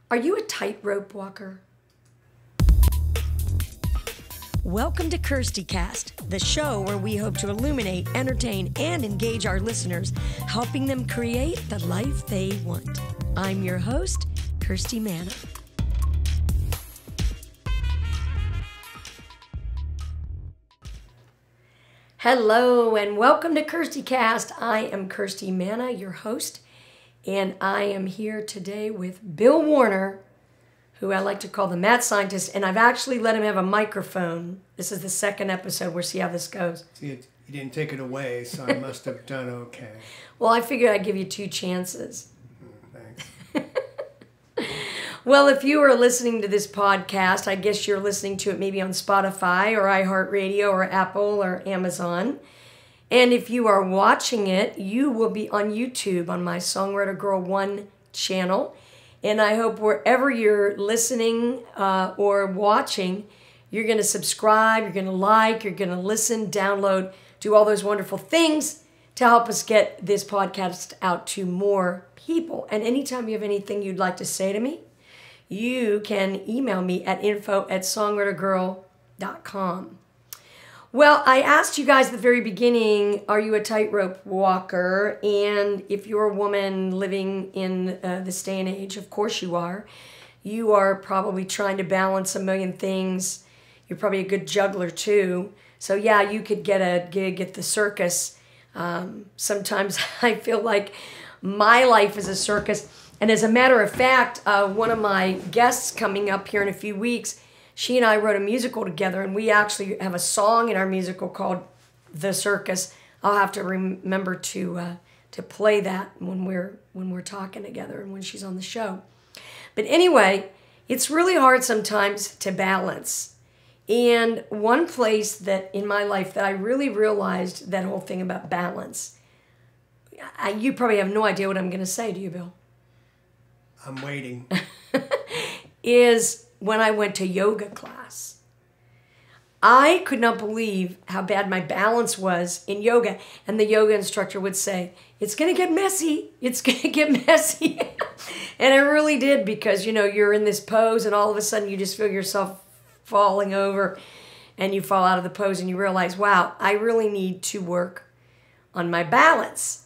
Are you a tightrope walker? Welcome to Kirsti Cast, the show where we hope to illuminate, entertain, and engage our listeners, helping them create the life they want. I'm your host, Kirsti Manna. Hello and welcome to Kirsti Cast. I am Kirsti Manna, your host, and I am here today with Bill Warner, who I like to call the mad scientist, and I've actually let him have a microphone. This is the second episode. We'll see how this goes. See, you didn't take it away, so I must have done okay. Well, I figured I'd give you two chances. Thanks. Well, if you are listening to this podcast, I guess you're listening to it maybe on Spotify or iHeartRadio or Apple or Amazon. And if you are watching it, you will be on YouTube on my Songwriter Girl 1 channel. And I hope wherever you're listening or watching, you're going to subscribe, you're going to like, you're going to listen, download, do all those wonderful things to help us get this podcast out to more people. And anytime you have anything you'd like to say to me, you can email me at info@songwritergirl.com. Well, I asked you guys at the very beginning, are you a tightrope walker? And if you're a woman living in this day and age, of course you are. You are probably trying to balance a million things. You're probably a good juggler too. So yeah, you could get a gig at the circus. Sometimes I feel like my life is a circus. And as a matter of fact, one of my guests coming up here in a few weeks, she and I wrote a musical together, and we actually have a song in our musical called "The Circus." I'll have to remember to play that when we're talking together and when she's on the show. But anyway, it's really hard sometimes to balance. And one place that in my life that I really realized that whole thing about balance, you probably have no idea what I'm going to say, do you, Bill? I'm waiting. Is when I went to yoga class. I could not believe how bad my balance was in yoga. And the yoga instructor would say, it's going to get messy. It's going to get messy. And it really did, because, you know, you're in this pose and all of a sudden you just feel yourself falling over and you fall out of the pose and you realize, wow, I really need to work on my balance.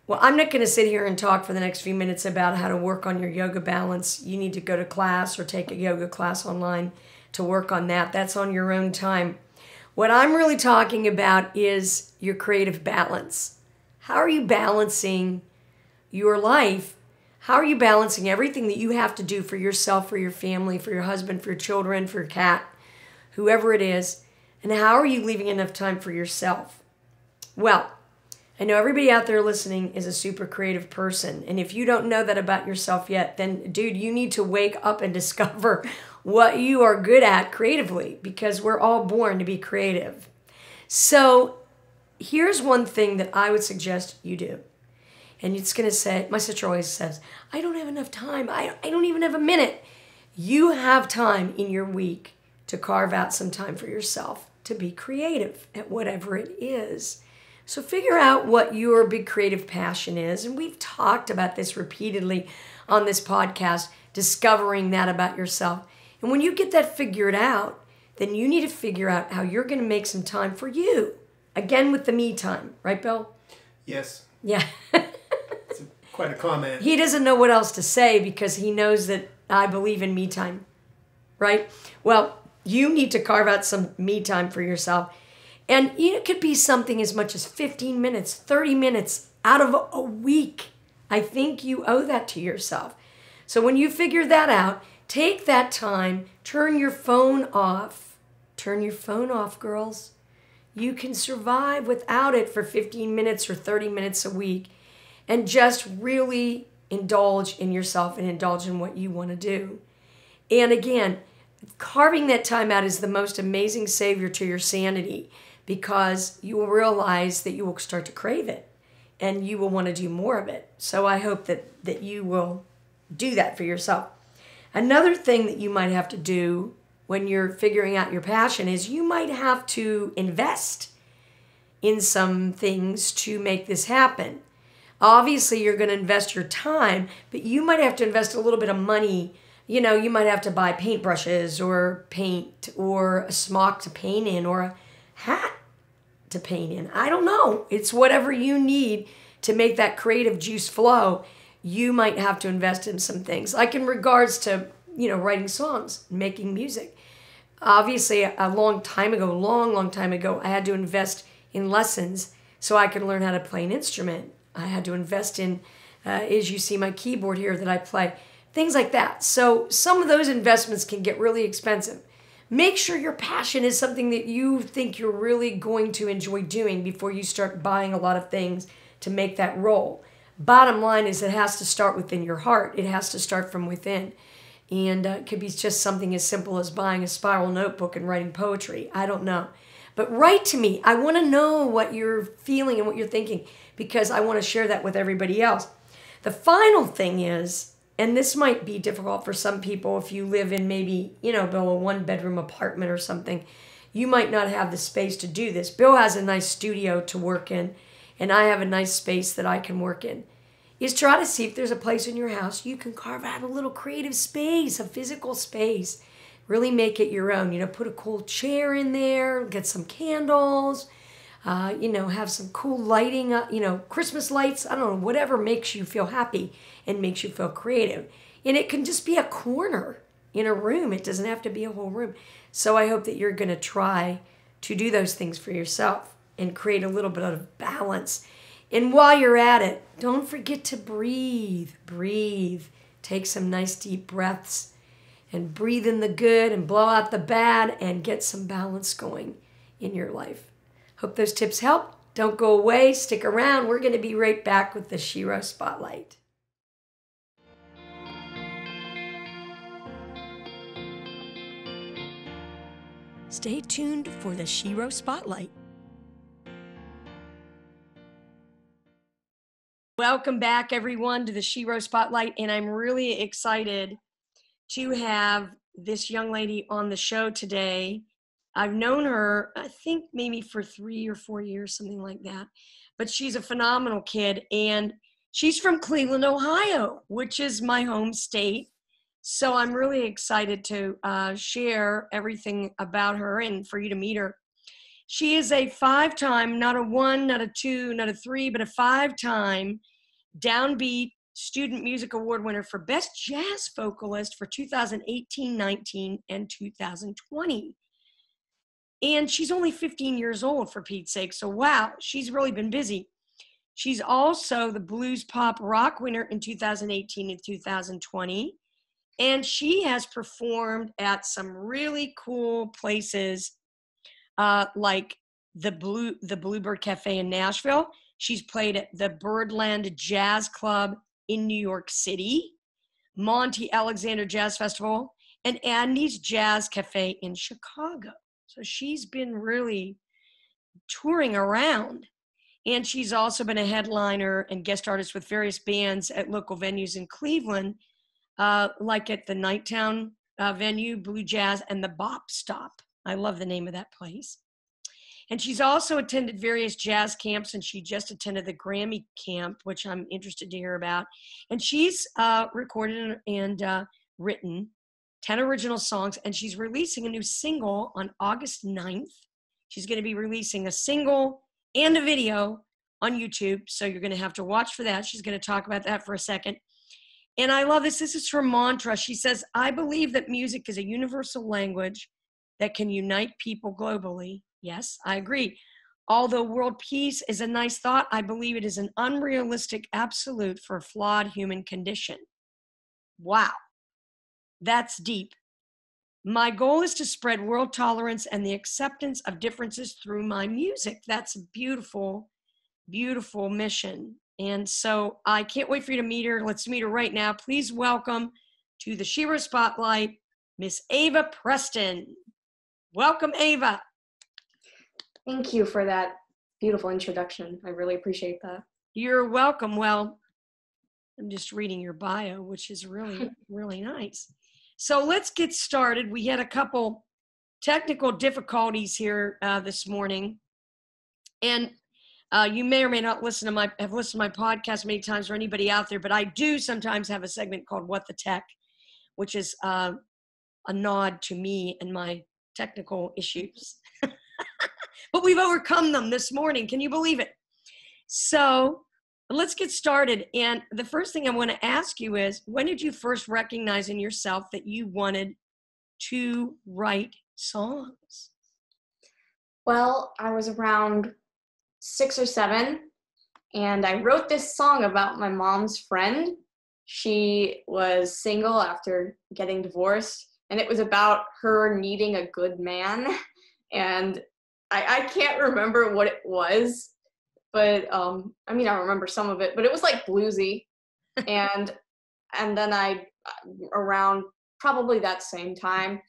Well, I'm not going to sit here and talk for the next few minutes about how to work on your yoga balance. You need to go to class or take a yoga class online to work on that. That's on your own time. What I'm really talking about is your creative balance. How are you balancing your life? How are you balancing everything that you have to do for yourself, for your family, for your husband, for your children, for your cat, whoever it is? And how are you leaving enough time for yourself? Well, I know everybody out there listening is a super creative person. And if you don't know that about yourself yet, then, dude, you need to wake up and discover what you are good at creatively, because we're all born to be creative. So here's one thing that I would suggest you do. And it's going to say, my sister always says, I don't have enough time. I don't even have a minute. You have time in your week to carve out some time for yourself to be creative at whatever it is. So figure out what your big creative passion is. And we've talked about this repeatedly on this podcast, discovering that about yourself. And when you get that figured out, then you need to figure out how you're going to make some time for you. Again, with the me time. Right, Bill? Yes. Yeah. It's quite a comment. He doesn't know what else to say because he knows that I believe in me time. Right? Well, you need to carve out some me time for yourself. And it could be something as much as 15 minutes, 30 minutes out of a week. I think you owe that to yourself. So when you figure that out, take that time, turn your phone off. Turn your phone off, girls. You can survive without it for 15 minutes or 30 minutes a week, and just really indulge in yourself and indulge in what you want to do. And again, carving that time out is the most amazing savior to your sanity, because you will realize that you will start to crave it and you will want to do more of it. So I hope that you will do that for yourself. Another thing that you might have to do when you're figuring out your passion is you might have to invest in some things to make this happen. Obviously, you're going to invest your time, but you might have to invest a little bit of money you might have to buy paintbrushes or paint or a smock to paint in or a hat to paint in. I don't know. It's whatever you need to make that creative juice flow. You might have to invest in some things, like in regards to, writing songs, making music. Obviously, a long time ago, I had to invest in lessons so I could learn how to play an instrument. I had to invest in, as you see my keyboard here that I play, things like that. So some of those investments can get really expensive. Make sure your passion is something that you think you're really going to enjoy doing before you start buying a lot of things to make that roll. Bottom line is it has to start within your heart. It has to start from within. And it could be just something as simple as buying a spiral notebook and writing poetry. I don't know. But write to me. I want to know what you're feeling and what you're thinking because I want to share that with everybody else. The final thing is, and this might be difficult for some people if you live in maybe, Bill, a one-bedroom apartment or something. You might not have the space to do this. Bill has a nice studio to work in, and I have a nice space that I can work in. Is try to see if there's a place in your house you can carve out a little creative space, a physical space. Really make it your own. Put a cool chair in there, get some candles, have some cool lighting, Christmas lights, I don't know, whatever makes you feel happy and makes you feel creative. And it can just be a corner in a room. It doesn't have to be a whole room. So I hope that you're going to try to do those things for yourself and create a little bit of balance. And while you're at it, don't forget to breathe. Breathe. Take some nice deep breaths and breathe in the good and blow out the bad and get some balance going in your life. Hope those tips help. Don't go away. Stick around. We're going to be right back with the Shero Spotlight. Stay tuned for the Shero Spotlight. Welcome back, everyone, to the Shero Spotlight, and I'm really excited to have this young lady on the show today. I've known her, I think maybe for 3 or 4 years, something like that. But she's a phenomenal kid, and she's from Cleveland, Ohio, which is my home state. So I'm really excited to share everything about her and for you to meet her. She is a 5-time, not a 1, not a 2, not a 3, but a 5-time Downbeat Student Music Award winner for Best Jazz Vocalist for 2018, 19, and 2020. And she's only 15 years old, for Pete's sake. So, wow, she's really been busy. She's also the Blues Pop Rock winner in 2018 and 2020. And she has performed at some really cool places like the Bluebird Cafe in Nashville. She's played at the Birdland Jazz Club in New York City, Monty Alexander Jazz Festival, and Andy's Jazz Cafe in Chicago. So she's been really touring around. And she's also been a headliner and guest artist with various bands at local venues in Cleveland, like at the Nighttown venue, Blue Jazz, and the Bop Stop. I love the name of that place. And she's also attended various jazz camps, and she just attended the Grammy camp, which I'm interested to hear about. And she's recorded and written 10 original songs, and she's releasing a new single on August 9th. She's going to be releasing a single and a video on YouTube, so you're going to have to watch for that. She's going to talk about that for a second. And I love this. This is her mantra. She says, "I believe that music is a universal language that can unite people globally." Yes, I agree. Although world peace is a nice thought, I believe it is an unrealistic absolute for a flawed human condition. Wow, that's deep. My goal is to spread world tolerance and the acceptance of differences through my music. That's a beautiful, beautiful mission. And so I can't wait for you to meet her. Let's meet her right now. Please welcome to the Shero Spotlight, Miss Ava Preston. Welcome, Ava. Thank you for that beautiful introduction. I really appreciate that. You're welcome. Well, I'm just reading your bio, which is really, really nice. So let's get started. We had a couple technical difficulties here this morning. And you may or may not have listened to my podcast many times, or anybody out there, but I do sometimes have a segment called What the Tech, which is a nod to me and my technical issues. But we've overcome them this morning. Can you believe it? So let's get started. And the first thing I want to ask you is, when did you first recognize in yourself that you wanted to write songs? Well, I was around 6 or 7, and I wrote this song about my mom's friend. She was single after getting divorced, and it was about her needing a good man. And I can't remember what it was, but I mean, I remember some of it, but it was like bluesy. And then around probably that same time,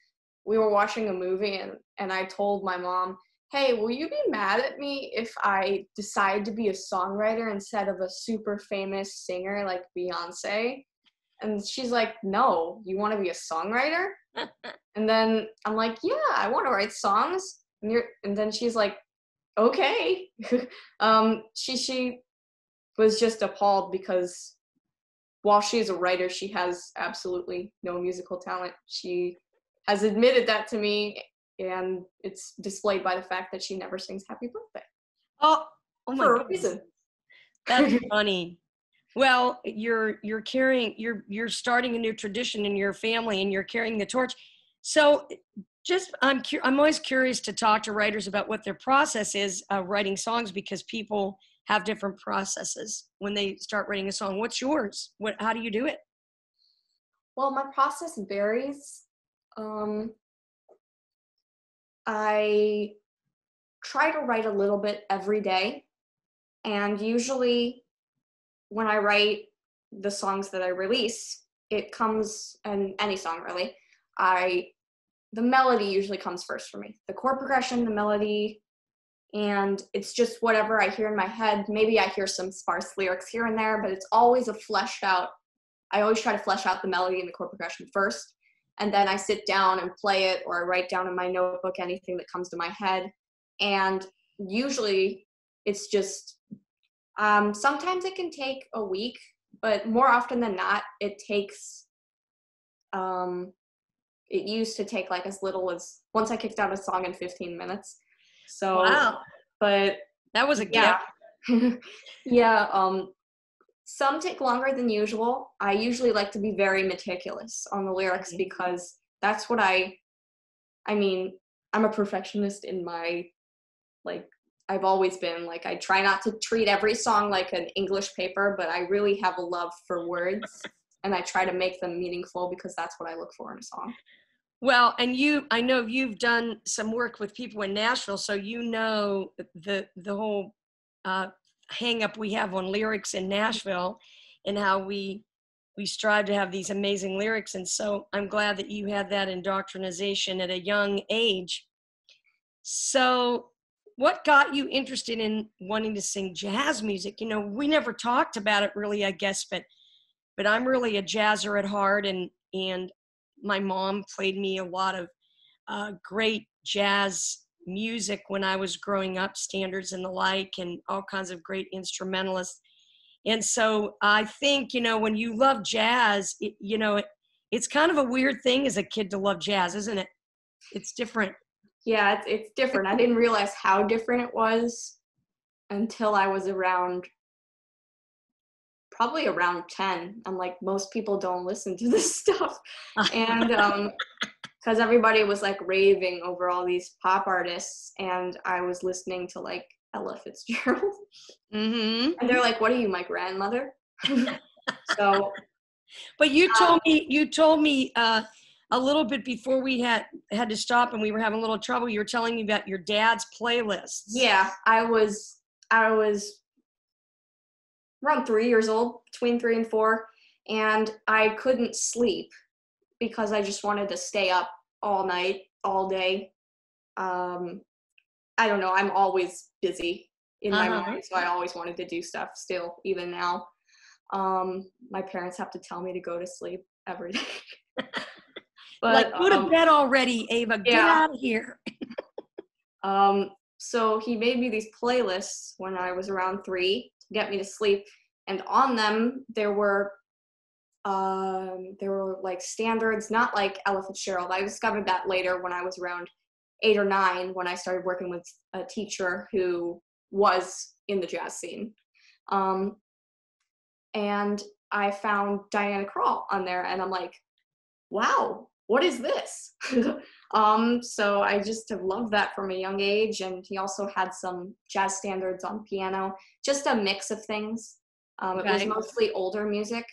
we were watching a movie, and I told my mom, hey, will you be mad at me if I decide to be a songwriter instead of a super famous singer like Beyonce? And she's like, no, you want to be a songwriter? And then I'm like, yeah, I want to write songs. And then she's like, okay. She was just appalled because while she's a writer, she has absolutely no musical talent. She has admitted that to me, and it's displayed by the fact that she never sings happy birthday. Oh my for a goodness. reason. That's funny. Well, you're starting a new tradition in your family, and you're carrying the torch. So I'm always curious to talk to writers about what their process is writing songs, because people have different processes when they start writing a song. What's yours? How do you do it? Well, my process varies. I try to write a little bit every day, and usually when I write the songs that I release, it comes, and any song really, the melody usually comes first for me. The chord progression, the melody, and it's just whatever I hear in my head. Maybe I hear some sparse lyrics here and there, but it's always I always try to flesh out the melody and the chord progression first, and then I sit down and play it, or I write down in my notebook anything that comes to my head. And usually it's just, sometimes it can take a week, but more often than not, it used to take like as little as, once I kicked out a song, in 15 minutes. So, wow. But that was a gift. Yeah. Some take longer than usual. I usually like to be very meticulous on the lyrics, because that's what I mean, I'm a perfectionist in my, I've always been, I try not to treat every song like an English paper, but I really have a love for words, and I try to make them meaningful, because that's what I look for in a song. Well, and I know you've done some work with people in Nashville, so you know the whole hang up we have on lyrics in Nashville, and how we strive to have these amazing lyrics. And so I'm glad that you had that indoctrination at a young age. So what got you interested in wanting to sing jazz music? We never talked about it really, I guess, but I'm really a jazzer at heart, and my mom played me a lot of great jazz music when I was growing up, standards and the like, and all kinds of great instrumentalists. And so I think, when you love jazz, it's kind of a weird thing as a kid to love jazz, isn't it? It's different. Yeah, it's different. I didn't realize how different it was until I was probably around 10. I'm like, most people don't listen to this stuff. And because everybody was raving over all these pop artists, and I was listening to Ella Fitzgerald. Mm-hmm. And they're like, what are you, my grandmother? So. But you told me a little bit before we had to stop, and we were having a little trouble. You were telling me about your dad's playlists. Yeah, I was around 3 years old, between 3 and 4, and I couldn't sleep because I just wanted to stay up all night, all day. I don't know, I'm always busy in my mind, so I always wanted to do stuff still, even now. My parents have to tell me to go to sleep every day. But go to bed already, Ava. Get out of here. So he made me these playlists when I was around 3 to get me to sleep, and on them there were there were like standards, not like Ella Fitzgerald. I discovered that later when I was around 8 or 9, when I started working with a teacher who was in the jazz scene. And I found Diana Krall on there, and I'm like, wow, what is this? So I just have loved that from a young age. And he also had some jazz standards on piano, just a mix of things. It was mostly older music,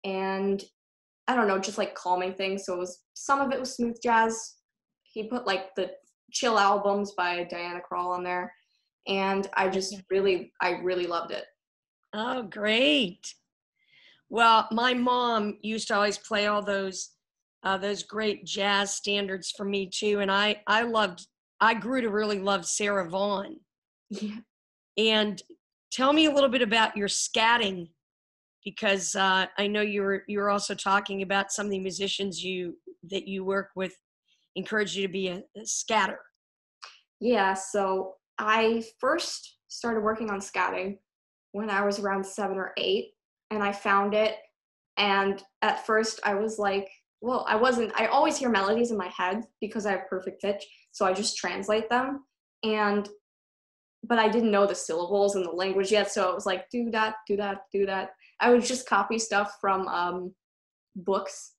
and I don't know, just like calming things. So some of it was smooth jazz. He put like the chill albums by Diana Krall on there, and I really loved it. Oh, great. Well, my mom used to always play all those great jazz standards for me too. And I grew to really love Sarah Vaughan. Yeah. And tell me a little bit about your scatting, because I know you were also talking about some of the musicians that you work with encourage you to be a scatter. Yeah, so I first started working on scatting when I was around 7 or 8, and I found it. And at first I was like, well, I always hear melodies in my head because I have perfect pitch, so I just translate them. But I didn't know the syllables and the language yet, so it was like, do that, do that, do that. I would just copy stuff from books.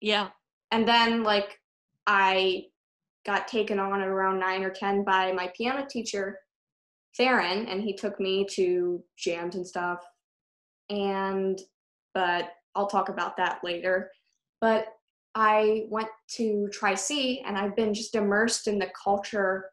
Yeah. And then like I got taken on at around 9 or 10 by my piano teacher, Theron, and he took me to jams and stuff. But I'll talk about that later. But I went to Tri-C, and I've been just immersed in the culture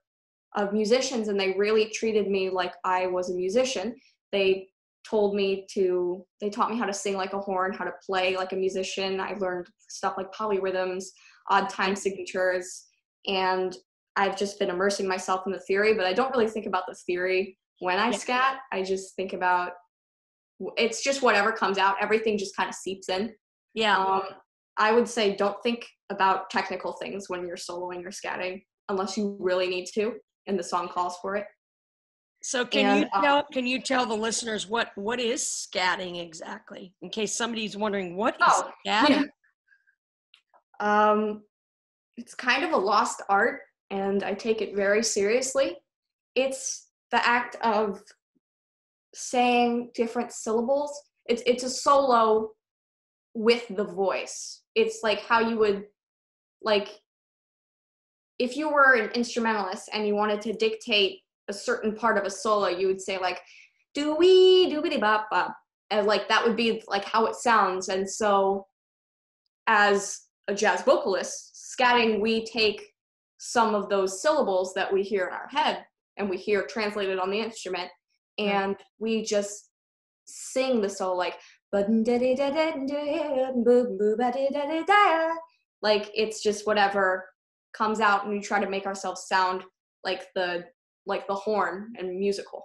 of musicians, and they really treated me like I was a musician. They taught me how to sing like a horn, how to play like a musician. I learned stuff like polyrhythms, odd time signatures, and I've just been immersing myself in the theory, but I don't really think about the theory when I scat. I just think about, it's just whatever comes out. Everything just kind of seeps in. Yeah. I would say don't think about technical things when you're soloing or scatting unless you really need to and the song calls for it. So can you tell the listeners what is scatting exactly, in case somebody's wondering what is scatting? Yeah. It's kind of a lost art, and I take it very seriously. It's the act of saying different syllables. It's a solo with the voice. It's like how you would, like, if you were an instrumentalist and you wanted to dictate a certain part of a solo, you would say like, doo-wee, doo-wee-dee-bop, bop. And like, that would be like how it sounds. And so as a jazz vocalist, scatting, we take some of those syllables that we hear in our head and we hear translated on the instrument, and we just sing the solo like, like it's just whatever comes out, and we try to make ourselves sound like the horn and musical.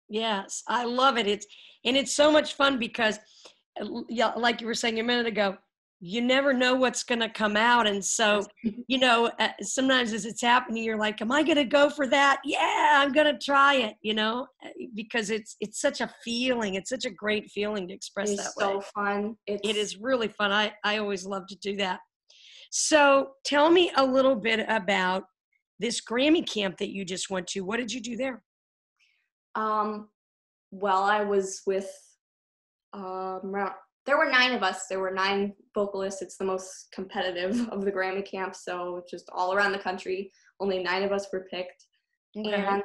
Yes, I love it. It's so much fun because, yeah, like you were saying a minute ago, you never know what's going to come out. And so, sometimes as it's happening, you're like, am I going to go for that? Yeah, I'm going to try it, because it's such a feeling. It's such a great feeling to express that way. It's so fun. It is really fun. I always love to do that. So tell me a little bit about this Grammy camp that you just went to. What did you do there? Well, I was with, there were 9 of us. There were 9 vocalists. It's the most competitive of the Grammy camps, so just all around the country, only 9 of us were picked. Okay. And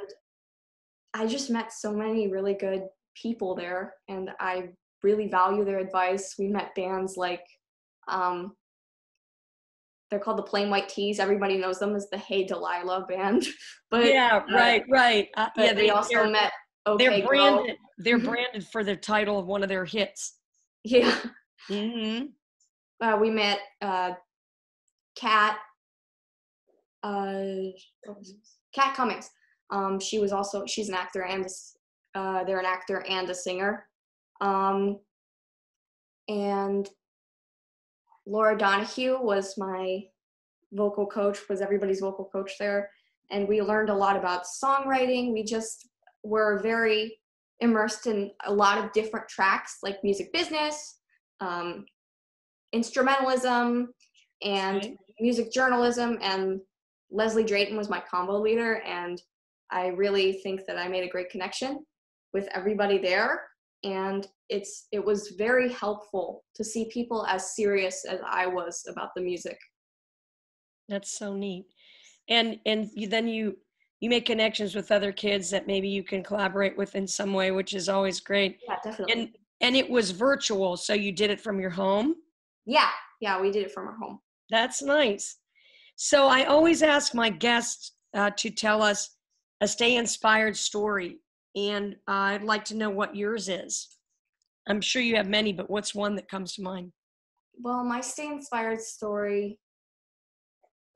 I just met so many really good people there, and I really value their advice. We met bands like, they're called the Plain White Tees. Everybody knows them as the Hey Delilah band. But right. They also met Okay Girl. They're branded for the title of one of their hits. Yeah. Mm-hmm. We met Kat Cummings. She's an actor and they're an actor and a singer. And Laura Donahue was my vocal coach, was everybody's vocal coach there. And we learned a lot about songwriting. We just were very immersed in a lot of different tracks, like music business, instrumentalism and Right. music journalism, and Leslie Drayton was my combo leader, and I really think that I made a great connection with everybody there, and it was very helpful to see people as serious as I was about the music. That's so neat. And then you make connections with other kids that maybe you can collaborate with in some way, which is always great. Yeah, definitely. And it was virtual, so you did it from your home? Yeah, we did it from our home. That's nice. So I always ask my guests to tell us a stay inspired story, and I'd like to know what yours is. I'm sure you have many, but what's one that comes to mind? Well, my stay inspired story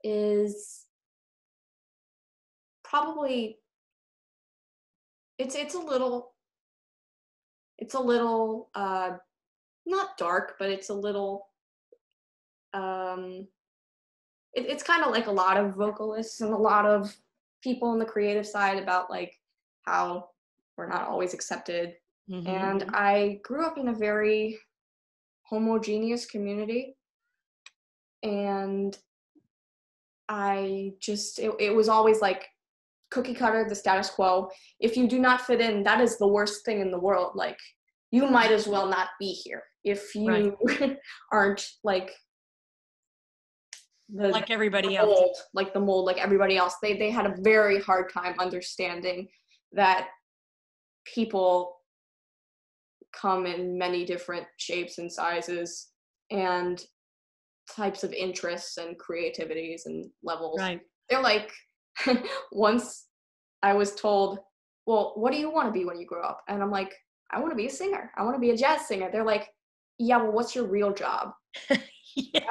is probably it's a little not dark, but it's a little it's kind of like a lot of vocalists and a lot of people on the creative side about like how we're not always accepted. Mm-hmm. And I grew up in a very homogeneous community, and it was always like cookie cutter, the status quo. If you do not fit in, that is the worst thing in the world. Like, you might as well not be here if you aren't like like everybody the else. mold, like the mold, like everybody else. They had a very hard time understanding that people come in many different shapes and sizes and types of interests and creativities and levels. Right. They're like, once I was told, well, what do you want to be when you grow up? And I'm like, I want to be a singer. I want to be a jazz singer. They're like, yeah, well, what's your real job? Yeah.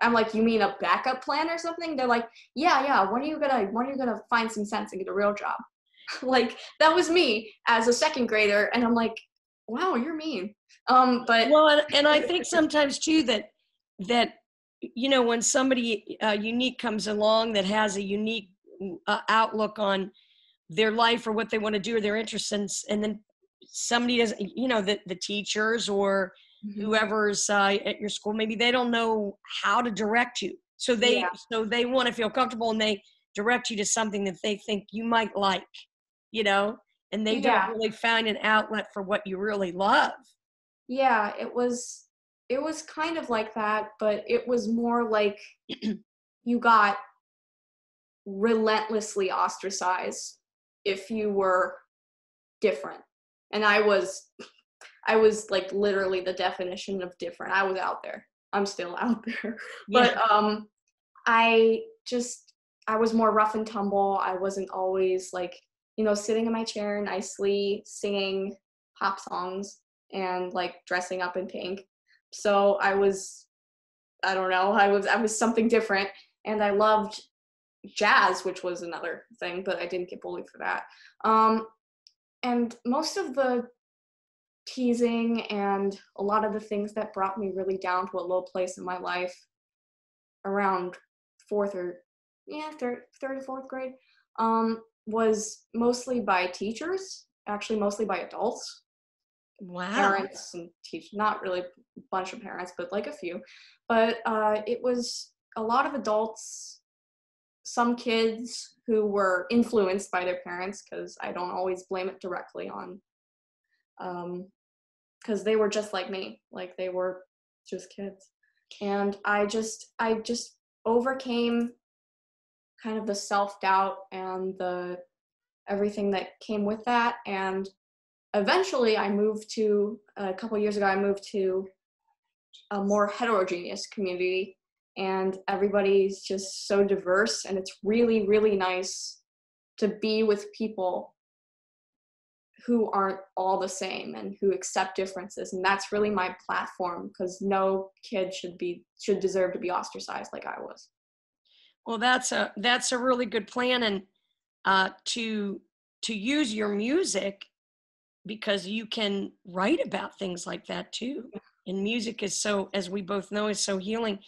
I'm like, you mean a backup plan or something? They're like, yeah. When are you gonna find some sense and get a real job? Like, that was me as a second grader, and I'm like, wow, you're mean. But well, and I think sometimes too that you know, when somebody unique comes along that has a unique outlook on their life or what they want to do or their interests, and then somebody doesn't, you know, the teachers or whoever's at your school, maybe they don't know how to direct you, so they want to feel comfortable, and they direct you to something that they think you might like, you know, and they don't really find an outlet for what you really love. Yeah, it was kind of like that, but it was more like you got relentlessly ostracized if you were different. And I was like literally the definition of different. I was out there. I'm still out there. Yeah. But I was more rough and tumble. I wasn't always like, you know, sitting in my chair nicely singing pop songs and like dressing up in pink. So I was something different, and I loved jazz, which was another thing, but I didn't get bullied for that. And most of the teasing and a lot of the things that brought me really down to a low place in my life around third or fourth grade, was mostly by teachers, actually mostly by adults. Wow. Parents and teachers, not really a bunch of parents, but like a few. But it was a lot of adults, some kids who were influenced by their parents, because I don't always blame it directly on, because they were just like me, like they were just kids. And I just overcame kind of the self-doubt and the everything that came with that. And eventually a couple years ago, I moved to a more heterogeneous community, and everybody's just so diverse, and it's really, really nice to be with people who aren't all the same and who accept differences. And that's really my platform, because no kid should deserve to be ostracized like I was. Well, that's a really good plan, and to use your music, because you can write about things like that too. And music is so, as we both know, is so healing.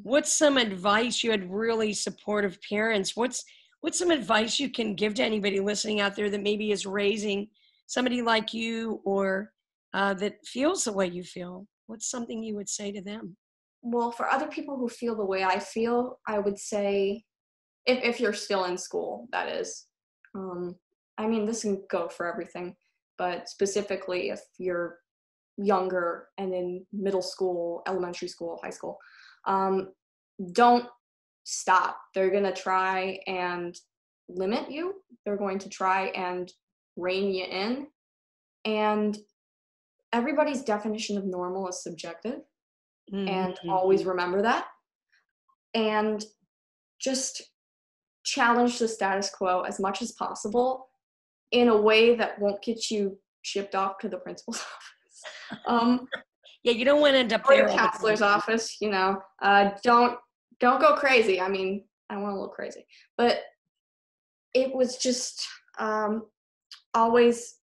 What's some advice? You had really supportive parents. What's some advice you can give to anybody listening out there that maybe is raising somebody like you, or that feels the way you feel? What's something you would say to them? Well, for other people who feel the way I feel, I would say, if you're still in school, that is. I mean, this can go for everything, but specifically if you're younger and in middle school, elementary school, high school, don't stop. They're going to try and limit you. They're going to try and rein you in. And everybody's definition of normal is subjective. And always remember that. And just challenge the status quo as much as possible in a way that won't get you shipped off to the principal's office. Yeah, you don't want to end up Or there. the counselor's office, you know. Don't go crazy. I mean, I went a little crazy, but it was just always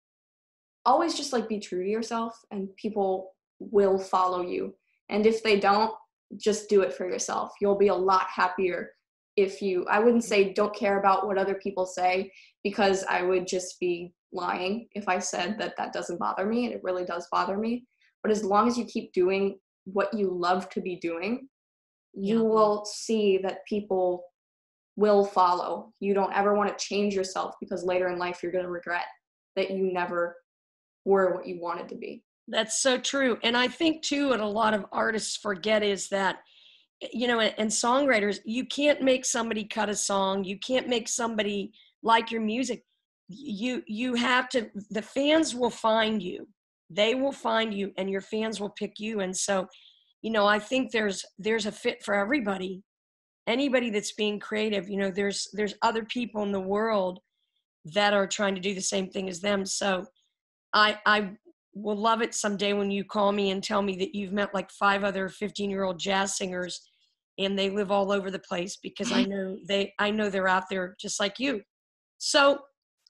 just like be true to yourself, and people will follow you. And if they don't, just do it for yourself. You'll be a lot happier if you, I wouldn't say don't care about what other people say, because I would just be lying if I said that that doesn't bother me, and it really does bother me. But as long as you keep doing what you love to be doing, you will see that people will follow. You don't ever want to change yourself, because later in life you're going to regret that you never were what you wanted to be. That's so true. And I think too, what a lot of artists forget is that, you know, and songwriters, you can't make somebody cut a song. You can't make somebody like your music. You have to, the fans will find you. They will find you, and your fans will pick you. And so, you know, I think there's a fit for everybody. Anybody that's being creative, you know, there's other people in the world that are trying to do the same thing as them. So I will love it someday when you call me and tell me that you've met like 5 other 15-year-old jazz singers, and they live all over the place, because I know they're out there just like you. So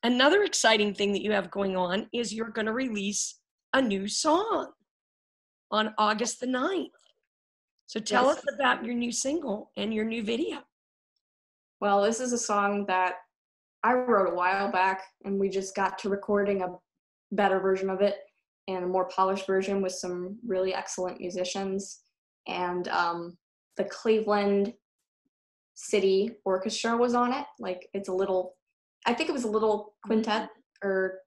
another exciting thing that you have going on is you're going to release a new song on August the 9th. So tell us about your new single and your new video. Well, this is a song that I wrote a while back, and we just got to recording a better version of it, and a more polished version with some really excellent musicians. And the Cleveland City Orchestra was on it. Like, it's a little, I think it was a little quintet, or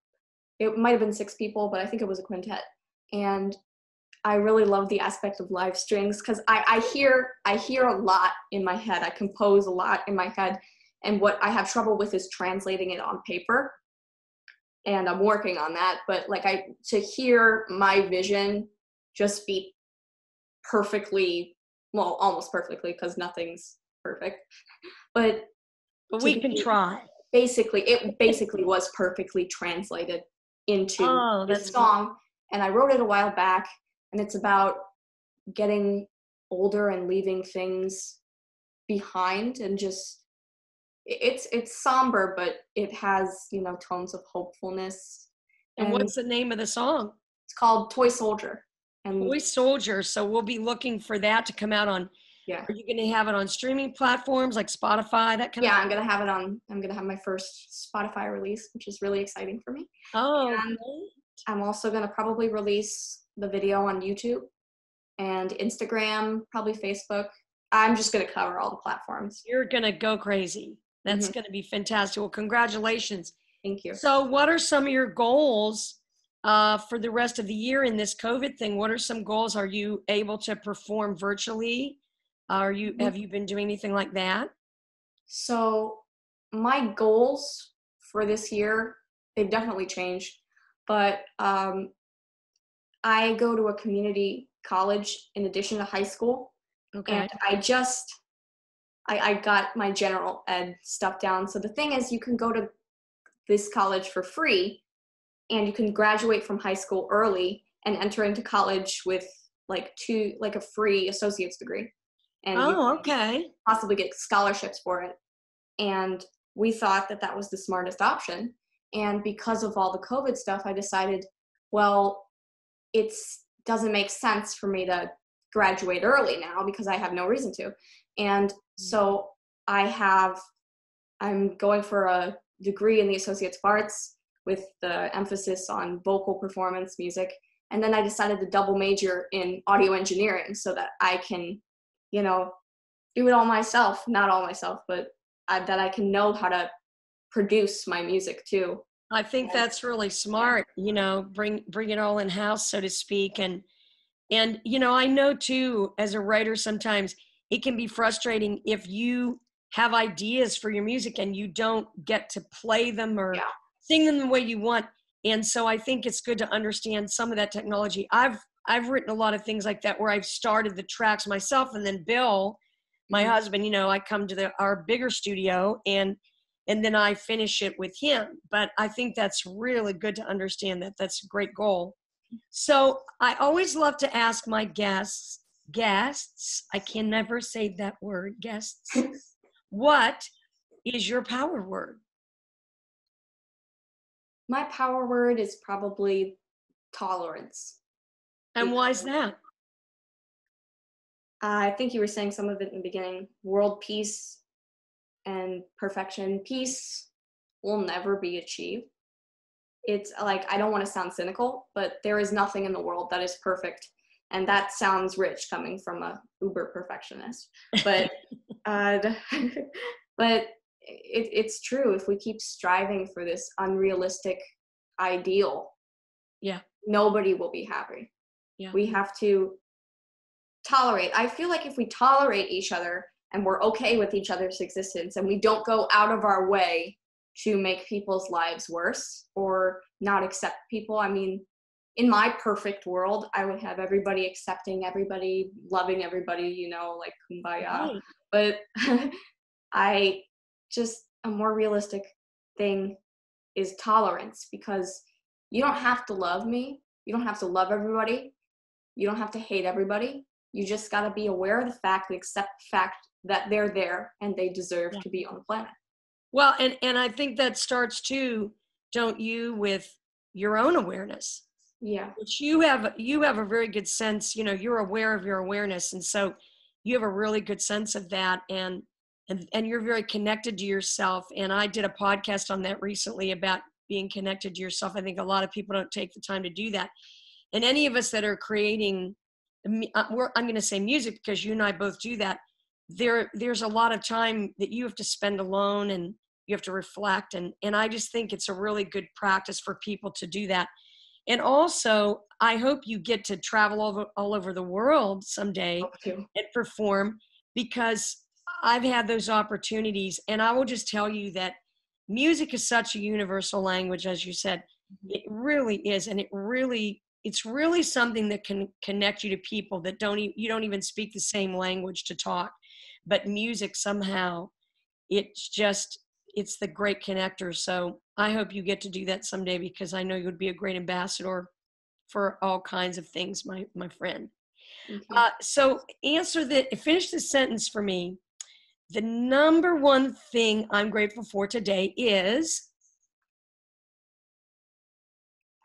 it might have been 6 people, but I think it was a quintet. And I really love the aspect of live strings, because I hear a lot in my head. I compose a lot in my head, and what I have trouble with is translating it on paper. And I'm working on that. But like, to hear my vision just be perfectly, well, almost perfectly, because nothing's perfect, but we can try. It basically was perfectly translated into this song. And I wrote it a while back, and it's about getting older and leaving things behind, and just, it's somber, but it has, you know, tones of hopefulness. And what's the name of the song? It's called Toy Soldier. And Toy Soldier. So we'll be looking for that to come out on. Yeah. Are you going to have it on streaming platforms like Spotify? That kind of. Yeah, I'm gonna have my first Spotify release, which is really exciting for me. Oh. And I'm also gonna probably release the video on YouTube and Instagram, probably Facebook. I'm just gonna cover all the platforms. You're gonna go crazy. That's going to be fantastic. Well, congratulations. Thank you. So what are some of your goals for the rest of the year in this COVID thing? What are some goals? Are you able to perform virtually? Have you been doing anything like that? So my goals for this year, they've definitely changed, but I go to a community college in addition to high school. Okay. And I got my general ed stuff down. So the thing is, you can go to this college for free, and you can graduate from high school early and enter into college with like a free associate's degree. And you can possibly get scholarships for it. And we thought that that was the smartest option. And because of all the COVID stuff, I decided, well, it doesn't make sense for me to graduate early now, because I have no reason to. And so I'm going for a degree in the Associates of Arts with the emphasis on vocal performance music. And then I decided to double major in audio engineering so that I can, you know, do it all myself. Not all myself, but that I can know how to produce my music too. I think that's really smart, you know, bring it all in house, so to speak. And you know, I know too, as a writer, sometimes it can be frustrating if you have ideas for your music and you don't get to play them or sing them the way you want. And so I think it's good to understand some of that technology. I've written a lot of things like that where I've started the tracks myself, and then Bill, my husband, you know, I come to our bigger studio and then I finish it with him. But I think that's really good to understand that. That's a great goal. So I always love to ask my guests, I can never say that word, guests, what is your power word? My power word is probably tolerance. And why is that? I think you were saying some of it in the beginning. World peace and perfection. Peace will never be achieved. It's like, I don't want to sound cynical, but there is nothing in the world that is perfect. And that sounds rich coming from a uber perfectionist. But but it's true. If we keep striving for this unrealistic ideal, nobody will be happy. We have to tolerate. I feel like if we tolerate each other and we're okay with each other's existence and we don't go out of our way to make people's lives worse or not accept people. I mean, in my perfect world, I would have everybody accepting everybody, loving everybody, you know, like kumbaya. But a more realistic thing is tolerance, because you don't have to love me. You don't have to love everybody. You don't have to hate everybody. You just got to be aware of the fact and accept the fact that they're there and they deserve to be on the planet. Well, and I think that starts too, don't you, with your own awareness. Yeah. Which you have a very good sense, you know, you're aware of your awareness. And so you have a really good sense of that, and you're very connected to yourself. And I did a podcast on that recently about being connected to yourself. I think a lot of people don't take the time to do that. And any of us that are creating, I'm going to say music because you and I both do that. There's a lot of time that you have to spend alone and you have to reflect. And I just think it's a really good practice for people to do that. And also, I hope you get to travel all over the world someday and perform, because I've had those opportunities. And I will just tell you that music is such a universal language, as you said. It really is. And it's really something that can connect you to people that you don't even speak the same language to talk. But music somehow, it's the great connector. So I hope you get to do that someday, because I know you would be a great ambassador for all kinds of things, my friend. So finish this sentence for me. The number one thing I'm grateful for today is?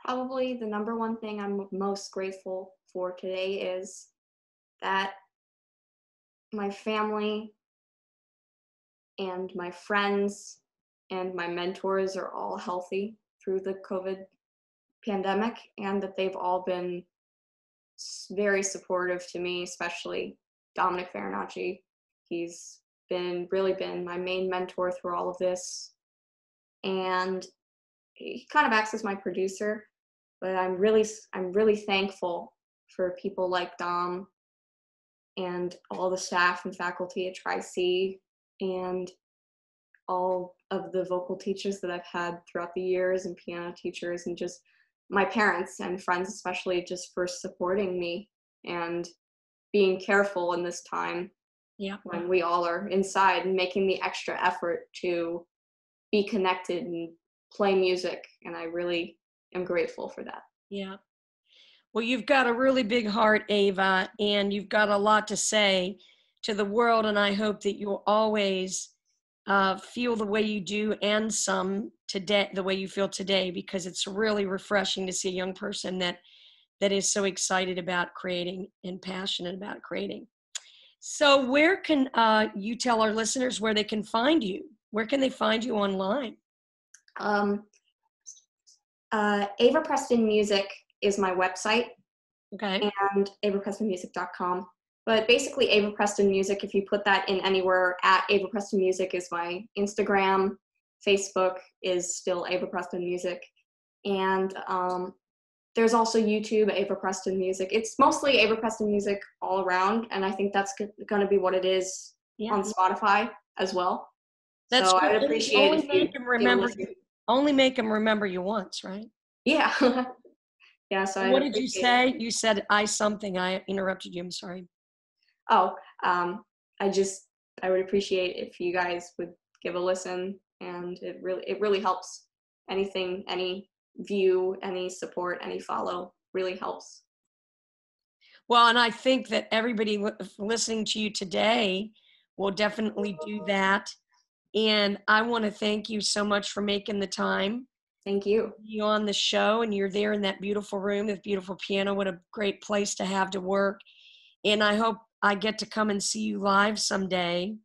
Probably the number one thing I'm most grateful for today is that my family and my friends and my mentors are all healthy through the COVID pandemic, and that they've all been very supportive to me, especially Dominic Farinacci. He's really been my main mentor through all of this. And he kind of acts as my producer, but I'm really thankful for people like Dom and all the staff and faculty at Tri-C and all of the vocal teachers that I've had throughout the years, and piano teachers, and just my parents and friends, especially, just for supporting me and being careful in this time when we all are inside and making the extra effort to be connected and play music. And I really am grateful for that. Yeah. Well, you've got a really big heart, Ava, and you've got a lot to say to the world. And I hope that you'll always feel the way you do, and some today, the way you feel today, because it's really refreshing to see a young person that is so excited about creating and passionate about creating. So where can you tell our listeners where they can find you? Where can they find you online? Ava Preston Music is my website. Okay. and avaprestonmusic.com. But basically, Ava Preston Music, if you put that in anywhere, at Ava Preston Music is my Instagram. Facebook is still Ava Preston Music. And there's also YouTube, Ava Preston Music. It's mostly Ava Preston Music all around, and I think that's going to be what it is on Spotify as well. That's so good. I would appreciate only if you make them remember you. Only make them remember you once, right? Yeah. Yeah. So what did you say? You said something. I interrupted you. I'm sorry. Oh, I would appreciate if you guys would give a listen, and it really helps. Anything, any view, any support, any follow really helps. Well, and I think that everybody listening to you today will definitely do that. And I want to thank you so much for making the time. Thank you. You on the show, and you're there in that beautiful room, with beautiful piano. What a great place to have to work. And I hope I get to come and see you live someday.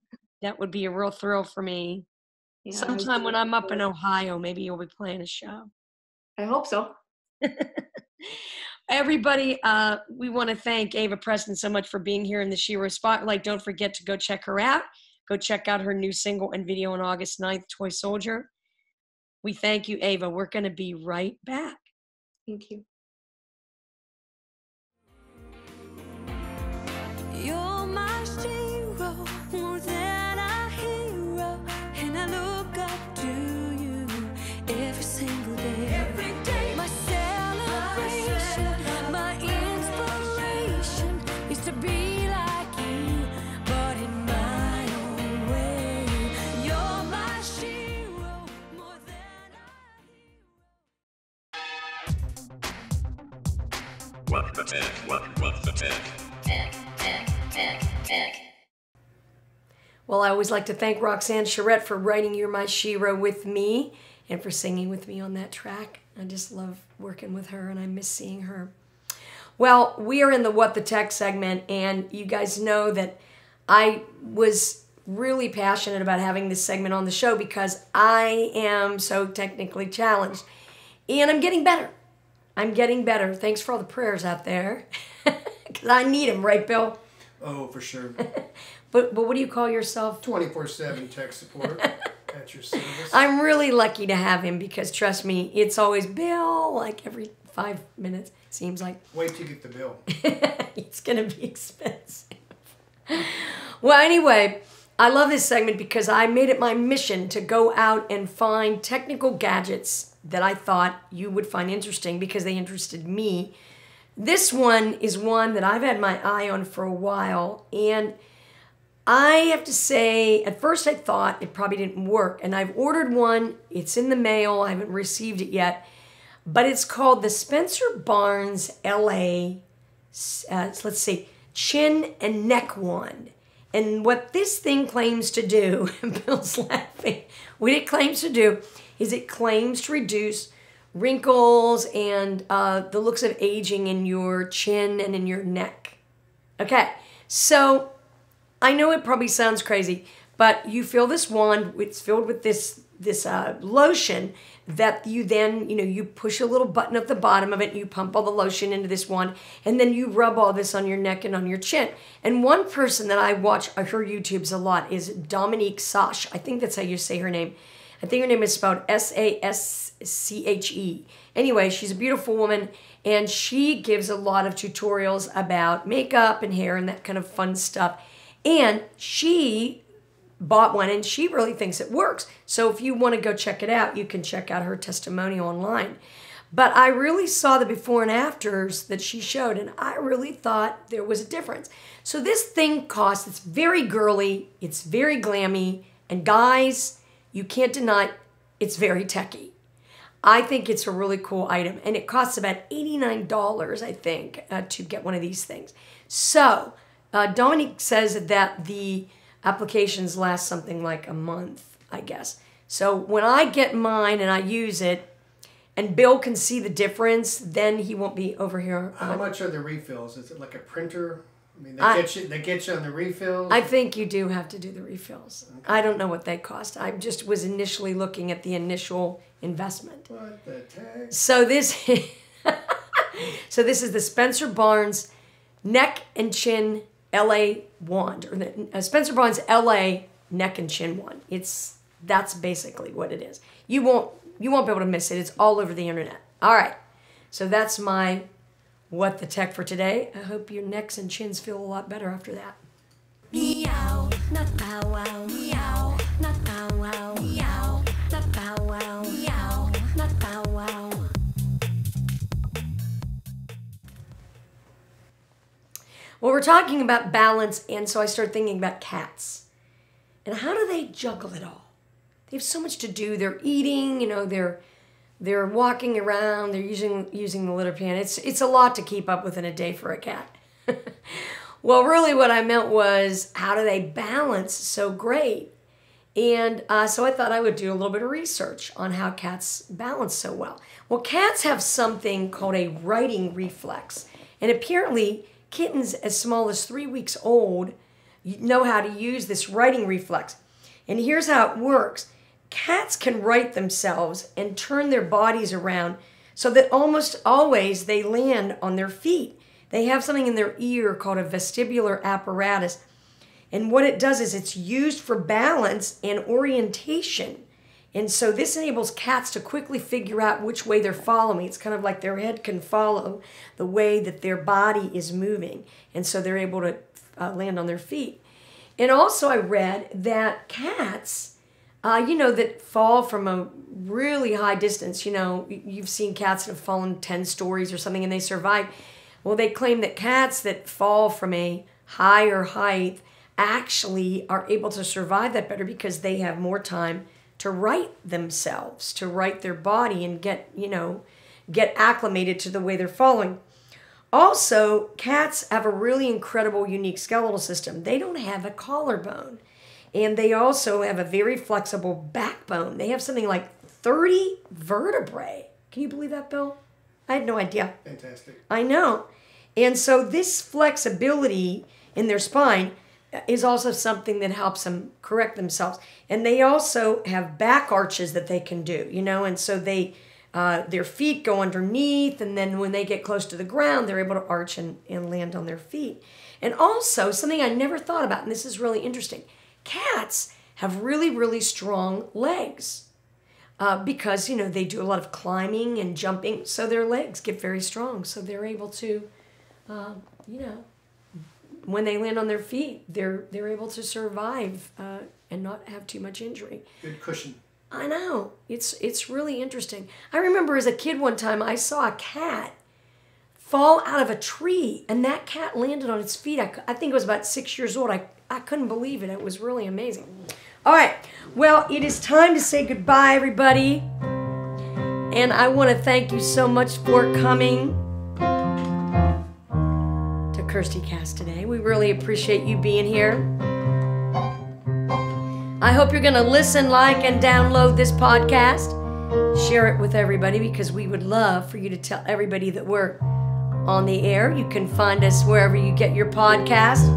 That would be a real thrill for me. Yeah, sometime when I'm up in Ohio, maybe you'll be playing a show. I hope so. Everybody, we want to thank Ava Preston so much for being here in the Shero Spotlight. Don't forget to go check her out. Go check out her new single and video on August 9th, Toy Soldier. We thank you, Ava. We're going to be right back. Thank you. You're my Shero, more than a hero, and I look up to you every single day. Every day, my celebration, my inspiration is to be like you, but in my own way. You're my Shero, more than a hero. What the tech? Well, I always like to thank Roxanne Charette for writing You're My Shero with me and for singing with me on that track. I just love working with her, and I miss seeing her. Well, we are in the What the Tech segment, and you guys know that I was really passionate about having this segment on the show because I am so technically challenged, and I'm getting better. I'm getting better. Thanks for all the prayers out there, because I need them, right, Bill? Oh, for sure. But what do you call yourself? 24/7 tech support at your service. I'm really lucky to have him because, trust me, it's always Bill, like every 5 minutes, seems like. Wait till you get the bill. It's going to be expensive. Well, anyway, I love this segment because I made it my mission to go out and find technical gadgets that I thought you would find interesting because they interested me. This one is one that I've had my eye on for a while, and I have to say, at first I thought it probably didn't work, and I've ordered one. It's in the mail. I haven't received it yet, but it's called the Spencer Barnes LA, let's see, Chin and Neck Wand. And what this thing claims to do, Bill's laughing, what it claims to do is it claims to reduce wrinkles and the looks of aging in your chin and in your neck. Okay, so I know it probably sounds crazy, but you fill this wand, it's filled with this lotion that you then, you push a little button at the bottom of it, and you pump all the lotion into this wand, and then you rub all this on your neck and on your chin. And one person that I watch her YouTubes a lot is Dominique Sache. I think that's how you say her name. I think her name is spelled Sasche. Anyway, she's a beautiful woman, and she gives a lot of tutorials about makeup and hair and that kind of fun stuff. And she bought one, and she really thinks it works. So if you want to go check it out, you can check out her testimonial online. But I really saw the before and afters that she showed, and I really thought there was a difference. So this thing costs, it's very girly, it's very glammy, and guys, you can't deny it's very techy. I think it's a really cool item, and it costs about $89, I think, to get one of these things. So Dominique says that the applications last something like a month, I guess. So when I get mine and I use it, and Bill can see the difference, then he won't be over here. How much are the refills? Is it like a printer? I mean, they get you on the refills? I think you do have to do the refills. Okay. I don't know what they cost. I just was initially looking at the initial investment. What the heck? So this, So this is the Spencer Barnes Neck and Chin LA wand, or the Spencer Barnes LA Neck and Chin wand. That's basically what it is. You won't be able to miss it. It's all over the internet. All right. So that's my What the Tech for today. I hope your necks and chins feel a lot better after that. Meow, not bow wow. Meow, not bow wow. Meow, not bow wow. Meow, not bow wow. Well, we're talking about balance, and so I started thinking about cats. And how do they juggle it all? They have so much to do. They're eating, they're walking around, they're using the litter pan. It's a lot to keep up with in a day for a cat. Well, really what I meant was, how do they balance so great? And so I thought I would do a little bit of research on how cats balance so well. Well, cats have something called a righting reflex. And apparently, kittens as small as 3 weeks old know how to use this righting reflex. And here's how it works. Cats can right themselves and turn their bodies around so that almost always they land on their feet. They have something in their ear called a vestibular apparatus. And what it does is it's used for balance and orientation. And so this enables cats to quickly figure out which way they're following. It's kind of like their head can follow the way that their body is moving. And so they're able to land on their feet. And also I read that cats, that fall from a really high distance. You've seen cats that have fallen 10 stories or something and they survive. Well, they claim that cats that fall from a higher height actually are able to survive that better because they have more time to right themselves, to right their body and get acclimated to the way they're falling. Also, cats have a really incredible, unique skeletal system. They don't have a collarbone. And they also have a very flexible backbone. They have something like 30 vertebrae. Can you believe that, Bill? I had no idea. Fantastic. I know. And so this flexibility in their spine is also something that helps them correct themselves. And they also have back arches that they can do, and so their feet go underneath, and then when they get close to the ground, they're able to arch and land on their feet. And also, something I never thought about, and this is really interesting, cats have really, really strong legs because, they do a lot of climbing and jumping, so their legs get very strong. So they're able to, when they land on their feet, they're able to survive and not have too much injury. Good cushion. I know. It's really interesting. I remember as a kid one time I saw a cat fall out of a tree, and that cat landed on its feet. I think it was about 6 years old. I couldn't believe it. It was really amazing. All right. Well, it is time to say goodbye, everybody. And I want to thank you so much for coming to Kirsti Cast today. We really appreciate you being here. I hope you're going to listen, like, and download this podcast. Share it with everybody because we would love for you to tell everybody that we're on the air. You can find us wherever you get your podcast.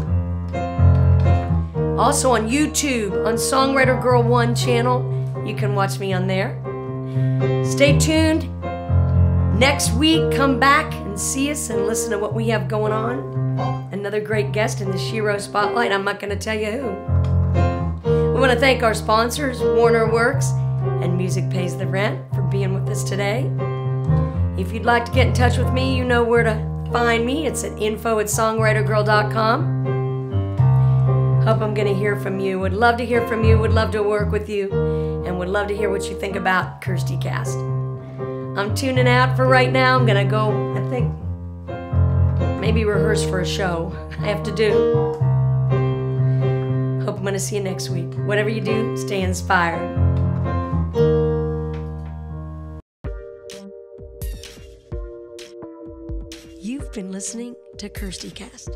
Also on YouTube, on Songwriter Girl 1 channel. You can watch me on there. Stay tuned. Next week, come back and see us and listen to what we have going on. Another great guest in the Shero Spotlight. I'm not going to tell you who. We want to thank our sponsors, Warner Works and Music Pays the Rent, for being with us today. If you'd like to get in touch with me, you know where to find me. It's at info@songwritergirl.com. Hope I'm going to hear from you. Would love to hear from you. Would love to work with you. And would love to hear what you think about Kirsti Cast. I'm tuning out for right now. I'm going to go, I think, maybe rehearse for a show I have to do. Hope I'm going to see you next week. Whatever you do, stay inspired. You've been listening to Kirsti Cast.